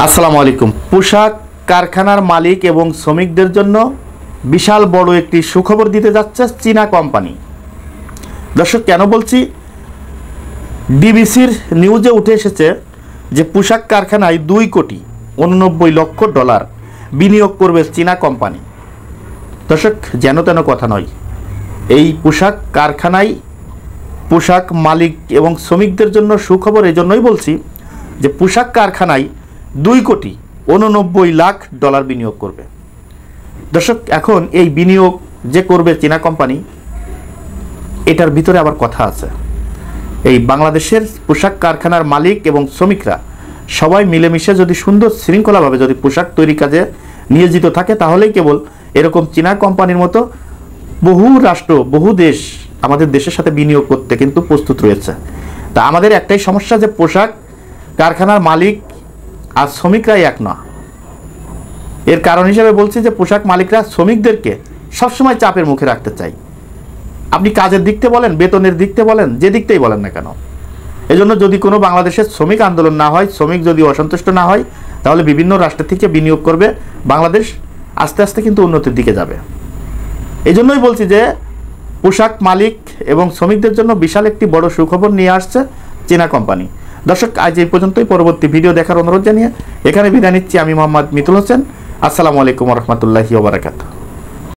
আসসালামু আলাইকুম। পোশাক কারখানার মালিক এবং শ্রমিকদের জন্য বিশাল বড় একটি সুখবর দিতে যাচ্ছে চীনা কোম্পানি। দর্শক, কেন বলছি, ডিবিসির নিউজে উঠে এসেছে যে পোশাক কারখানায় $2,89,00,000 বিনিয়োগ করবে চীনা কোম্পানি। দর্শক, যেন তেন কথা নয়, এই পোশাক কারখানায় পোশাক মালিক এবং শ্রমিকদের জন্য সুখবর। এজন্যই বলছি যে পোশাক কারখানায় $2,89,00,000 বিনিয়োগ করবে। দর্শক, এখন এই বিনিয়োগ যে করবে চীনা কোম্পানি, এটার ভিতরে আবার কথা আছে। এই বাংলাদেশের পোশাক কারখানার মালিক এবং শ্রমিকরা সবাই মিলেমিশে যদি সুন্দর শৃঙ্খলাভাবে যদি পোশাক তৈরি কাজে নিয়োজিত থাকে, তাহলেই কেবল এরকম চীনা কোম্পানির মতো বহু রাষ্ট্র, বহু দেশ আমাদের দেশের সাথে বিনিয়োগ করতে কিন্তু প্রস্তুত রয়েছে। তা আমাদের একটাই সমস্যা যে পোশাক কারখানার মালিক আর শ্রমিকরাই এক না। এর কারণ হিসেবে বলছি যে পোশাক মালিকরা শ্রমিকদেরকে সবসময় চাপের মুখে রাখতে চাই। আপনি কাজের দিকতে বলেন, বেতনের দিকতে বলেন, যে দিকতেই বলেন না কেন। এজন্য যদি কোনো বাংলাদেশের শ্রমিক আন্দোলন না হয়, শ্রমিক যদি অসন্তুষ্ট না হয়, তাহলে বিভিন্ন রাষ্ট্র থেকে বিনিয়োগ করবে, বাংলাদেশ আস্তে আস্তে কিন্তু উন্নতির দিকে যাবে। এই জন্যই বলছি যে পোশাক মালিক এবং শ্রমিকদের জন্য বিশাল একটি বড় সুখবর নিয়ে আসছে চীনা কোম্পানি। দর্শক, আজ এই পর্যন্তই। পরবর্তী ভিডিও দেখার অনুরোধ জানিয়ে এখানে বিদায় নিচ্ছি। আমি মোহাম্মদ মিতুল হোসেন। আসসালামু আলাইকুম ওয়া রাহমাতুল্লাহি ওয়া বারাকাতুহু।